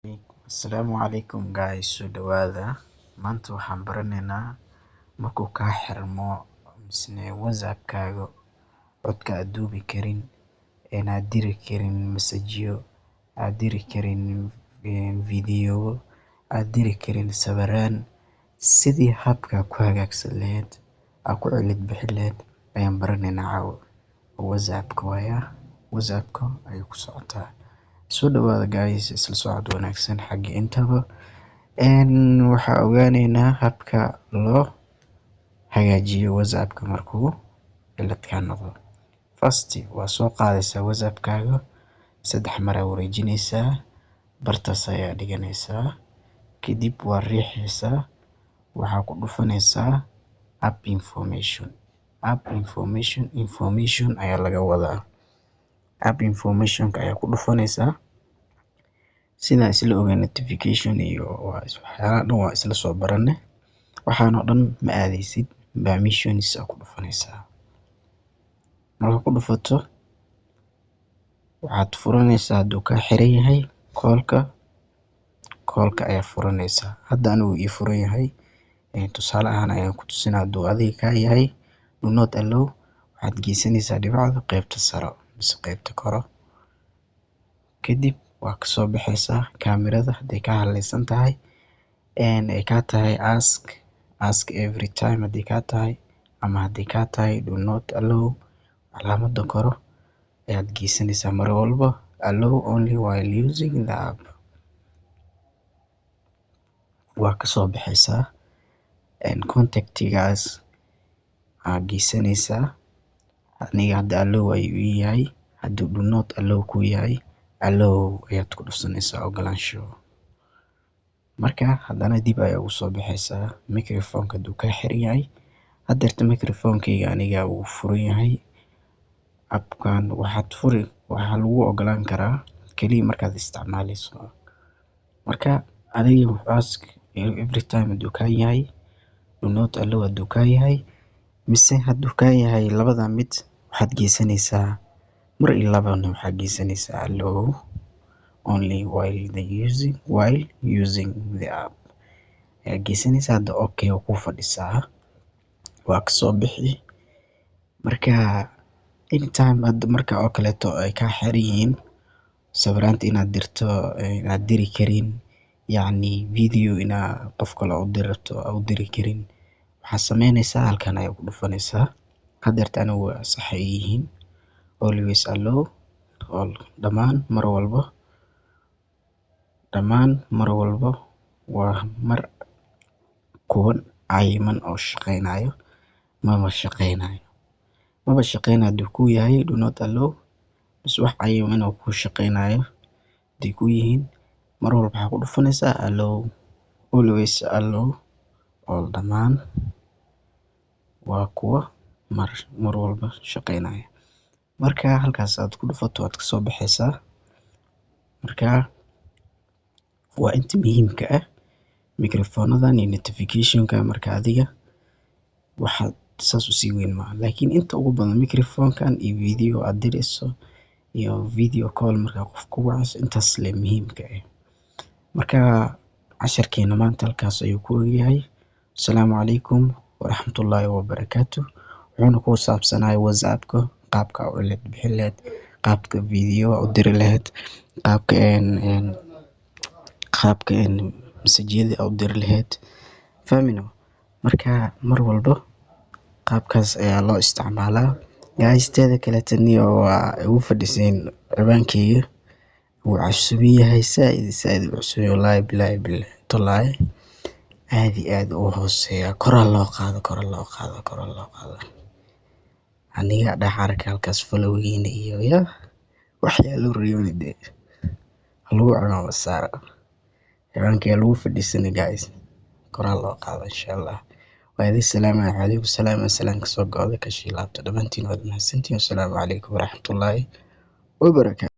Asalaamu calaykum guys, soo dhawaada. Maanta waxaan baranaynaa markuu kaa xirmo misne WhatsApp-kaaga codka aad duubi karin, aad diri karin message-yo, aad diri karin video, aad diri karin sawiraan, sidii habka ku hagaagsan lahayd, aad ku cilad bixin lahayd ayaan baranaynaa caawa. WhatsApp-ka waaya, WhatsApp-ka ayay ku socotaa. Soo dhawaada guys, isla socod wanaagsan xagga intaba. Waxaa ogaanaynaa habka loo hagaajiyo WhatsApp-ka markuu cilad ka noqdo. First waa soo qaadaysaa WhatsApp-kaaga, 3 mar ayaa wareejinaysaa, bartaas ayaa dhiganaysaa, kadib waa riixaysaa, waxaa ku dhufanaysaa app information. App information ayaa laga wadaa. App information ayaa ku dhufanaysaa. Sidaan isla ogeyn notification iyo waxyaalaha dhan waa isla soo baranay. Waxaan oo dhan ma aadaysid, permissions ayaa ku dhufanaysaa. Marka ku dhufato, waxaad furanaysaa hadduu kaa xiran yahay call-ka ayaa furanaysaa. Hadda anigu ii furan yahay, tusaale ahaan ayaan ku tusinaa. Hadduu adiga kaa yahay do not allow, waxaad geysanaysaa dhibicda qaybta sare mise qaybta kore. Kadib waa ka soo baxaysaa kaamirada hadday ka haleysan tahay, ay kaa tahay ask every time hadday kaa tahay, ama hadday kaa tahay do not allow, calaamadda kore ayaad geysanaysaa mar walba. Allow only while using the app. Waa ka soo baxaysaa contactigaas aad geysanaysaa. Aniga hadda allow ayuu ii yahay. Hadduu do not allow ku yahay, allow ayaad ku dhufanaysaa ogolaansho. Marka haddana dib ayaa ugu soo baxaysaa microphone-ka hadduu kaa xiran yahay. Haddeerta microphone-kayga aniga wuu furan yahay. App-kan waxaa lagu ogolaan karaa kaliya markaad isticmaalayso. Marka adiga ask every time hadduu kaa yahay, do not allow hadduu kaa yahay, mise hadduu kaa yahay labada mid, waxaad geysanaysaa mar iyo labana waxaad geysanaysaa allow only while using the app ayaa geysanaysaa. Hadda okay oo ku fadhisaa, waa ka soo bixi. Marka anytime hadda marka oo kaleeto ay kaa xiran yihiin sawiraanta inaad dirto, inaad diri karin, yacni video inaad qof kale u dirto u diri karin, waxaad samaynaysaa halkan ayaa ku dhufanaysaa. Haddeerta anigu waa sax ay yihiin. Always allow all, dhammaan mar walba waa mar kuwan cayiman oo shaqaynayo. Maba shaqaynayo hadduu ku yahay do not allow, bas wax cayiman oo ku shaqaynayo hadday ku yihiin, mar walba waxaa ku dhufanaysaa allow. Always allow all, dhammaan waa kuwa mar walba shaqaynayo. Marka halkaas aad ku dhufato waad ka soo baxaysaa. Marka waa inta muhiimka ah microphone-nadan iyo notification-ka. Marka adiga waxaad saas u sii weyn maaha, laakiin inta ugu badan microphone-kan iyo video aad dirayso iyo video call markaa qof ku wacayso, intaas lee muhiimka ah. Marka casharkeena maanta halkaas ayuu ku egyahay. Asalaamu calaykum waraxmatullaahi wabarakaatuh. Wuxuuna ku saabsanahay WhatsApp-ka, qaabka u cilad bixin lahayd, qaabka video u diri lahayd, qaabka message-yada u diri lahayd. Fahmino? Marka mar walba qaabkaas ayaa loo isticmaalaa. Guys, teeda kaleeto waa ugu fadhiiseen ciwaankeyga wuu cusub yahay, saaid u cusub yahay. Wallaahi bilaahi tallaahi aad iyo aad u hooseeya. Kor loo qaado. Aniga dhex arka halkaas follow-giina iyo waxyaalo riyooni dee lagu cuno saara. Ciwaankeyga lagu fadhiisanay guys, kor loo qaado inshallah. Waa idin salaamay. Calaykum salaam. Salaam ka soo go'day ka shiilaabta. Dhammaantiin waad mahadsantihiin. Asalaamu calaykum waraxmatullaahi wabarakaatuh.